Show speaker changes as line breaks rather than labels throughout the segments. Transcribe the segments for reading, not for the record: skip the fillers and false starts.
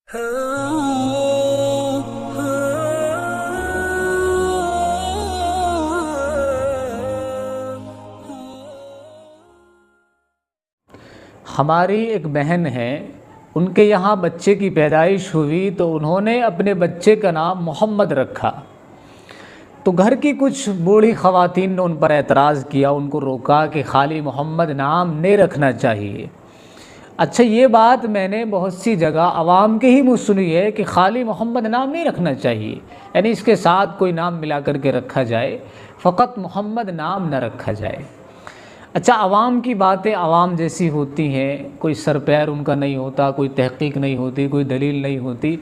ہماری ایک بہن ہے، ان کے یہاں بچے کی پیدائش ہوئی تو انہوں نے اپنے بچے کا نام محمد رکھا۔ تو گھر کی کچھ بوڑھی خواتین نے ان پر اعتراض کیا، ان کو روکا کہ خالی محمد نام نہیں رکھنا چاہیے۔ اچھا، یہ بات میں نے بہت سی جگہ عوام کے ہی منہ سنی ہے کہ خالی محمد نام نہیں رکھنا چاہیے، یعنی اس کے ساتھ کوئی نام ملا کر کے رکھا جائے، فقط محمد نام نہ رکھا جائے۔ اچھا، عوام کی باتیں عوام جیسی ہوتی ہیں، کوئی سر پیر ان کا نہیں ہوتا، کوئی تحقیق نہیں ہوتی، کوئی دلیل نہیں ہوتی،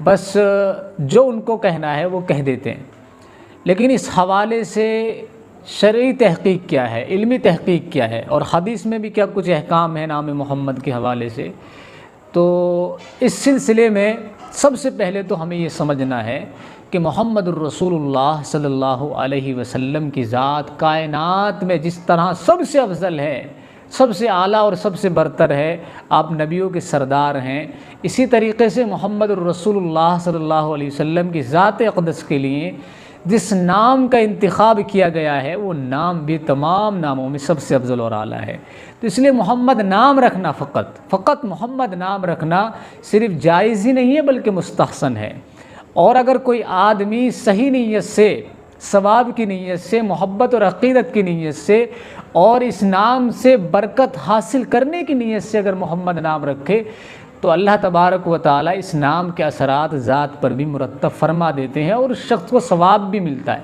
بس جو ان کو کہنا ہے وہ کہہ دیتے ہیں۔ لیکن اس حوالے سے شرعی تحقیق کیا ہے، علمی تحقیق کیا ہے، اور حدیث میں بھی کیا کچھ احکام ہے نام محمد کے حوالے سے، تو اس سلسلے میں سب سے پہلے تو ہمیں یہ سمجھنا ہے کہ محمد الرسول اللہ صلی اللہ علیہ وسلم کی ذات کائنات میں جس طرح سب سے افضل ہے، سب سے اعلیٰ اور سب سے برتر ہے، آپ نبیوں کے سردار ہیں، اسی طریقے سے محمد الرسول اللہ صلی اللہ علیہ وسلم کی ذات اقدس کے لیے جس نام کا انتخاب کیا گیا ہے وہ نام بھی تمام ناموں میں سب سے افضل اور اعلیٰ ہے۔ تو اس لیے محمد نام رکھنا فقط محمد نام رکھنا صرف جائز ہی نہیں ہے بلکہ مستحسن ہے۔ اور اگر کوئی آدمی صحیح نیت سے، ثواب کی نیت سے، محبت اور عقیدت کی نیت سے اور اس نام سے برکت حاصل کرنے کی نیت سے اگر محمد نام رکھے تو اللہ تبارک و تعالی اس نام کے اثرات ذات پر بھی مرتب فرما دیتے ہیں اور اس شخص کو ثواب بھی ملتا ہے۔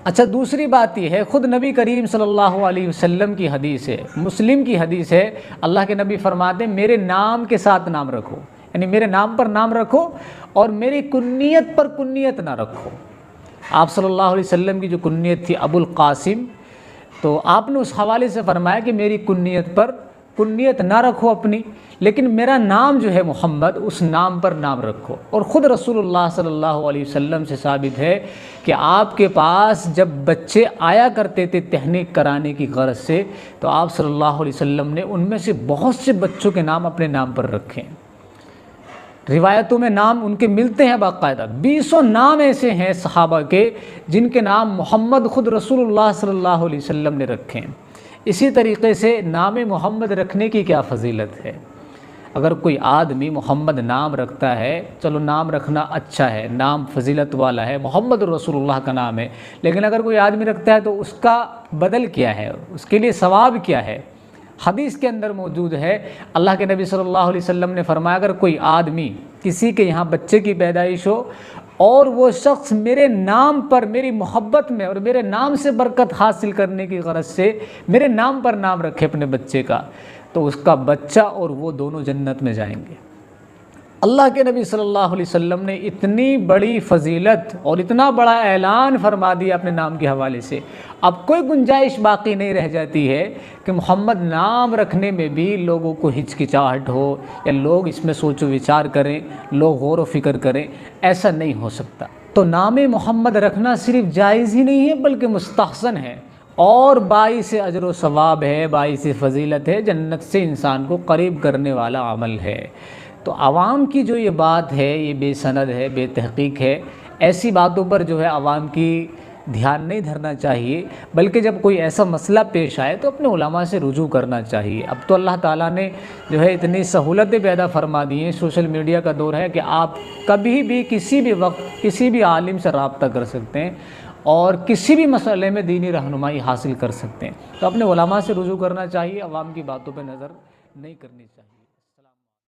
اچھا، دوسری بات یہ ہے، خود نبی کریم صلی اللہ علیہ وسلم کی حدیث ہے، مسلم کی حدیث ہے، اللہ کے نبی فرماتے ہیں میرے نام کے ساتھ نام رکھو، یعنی میرے نام پر نام رکھو اور میری کنیت پر کنیت نہ رکھو۔ آپ صلی اللہ علیہ وسلم کی جو کنیت تھی ابو القاسم، تو آپ نے اس حوالے سے فرمایا کہ میری کنیت پر کنیت نہ رکھو اپنی، لیکن میرا نام جو ہے محمد، اس نام پر نام رکھو۔ اور خود رسول اللہ صلی اللہ علیہ وسلم سے ثابت ہے کہ آپ کے پاس جب بچے آیا کرتے تھے تحنیک کرانے کی غرض سے تو آپ صلی اللہ علیہ وسلم نے ان میں سے بہت سے بچوں کے نام اپنے نام پر رکھے۔ روایتوں میں نام ان کے ملتے ہیں باقاعدہ، 20 نام ایسے ہیں صحابہ کے جن کے نام محمد خود رسول اللہ صلی اللہ علیہ وسلم نے رکھے ہیں۔ اسی طریقے سے نام محمد رکھنے کی کیا فضیلت ہے؟ اگر کوئی آدمی محمد نام رکھتا ہے، چلو نام رکھنا اچھا ہے، نام فضیلت والا ہے، محمد رسول اللہ کا نام ہے، لیکن اگر کوئی آدمی رکھتا ہے تو اس کا بدل کیا ہے، اس کے لیے ثواب کیا ہے؟ حدیث کے اندر موجود ہے، اللہ کے نبی صلی اللہ علیہ وسلم نے فرمایا اگر کوئی آدمی کسی کے یہاں بچے کی پیدائش ہو اور وہ شخص میرے نام پر، میری محبت میں اور میرے نام سے برکت حاصل کرنے کی غرض سے میرے نام پر نام رکھے اپنے بچے کا، تو اس کا بچہ اور وہ دونوں جنت میں جائیں گے۔ اللہ کے نبی صلی اللہ علیہ وسلم نے اتنی بڑی فضیلت اور اتنا بڑا اعلان فرما دیا اپنے نام کے حوالے سے، اب کوئی گنجائش باقی نہیں رہ جاتی ہے کہ محمد نام رکھنے میں بھی لوگوں کو ہچکچاہٹ ہو یا لوگ اس میں سوچ و وچار کریں، لوگ غور و فکر کریں، ایسا نہیں ہو سکتا۔ تو نام محمد رکھنا صرف جائز ہی نہیں ہے بلکہ مستحسن ہے اور باعث اجر و ثواب ہے، باعث فضیلت ہے، جنت سے انسان کو قریب کرنے والا عمل ہے۔ تو عوام کی جو یہ بات ہے یہ بے سند ہے، بے تحقیق ہے، ایسی باتوں پر جو ہے عوام کی دھیان نہیں دھرنا چاہیے، بلکہ جب کوئی ایسا مسئلہ پیش آئے تو اپنے علماء سے رجوع کرنا چاہیے۔ اب تو اللہ تعالیٰ نے جو ہے اتنی سہولتیں پیدا فرما دی ہیں، سوشل میڈیا کا دور ہے کہ آپ کبھی بھی کسی بھی وقت کسی بھی عالم سے رابطہ کر سکتے ہیں اور کسی بھی مسئلے میں دینی رہنمائی حاصل کر سکتے ہیں۔ تو اپنے علماء سے رجوع کرنا چاہیے، عوام کی باتوں پہ نظر نہیں کرنی چاہیے۔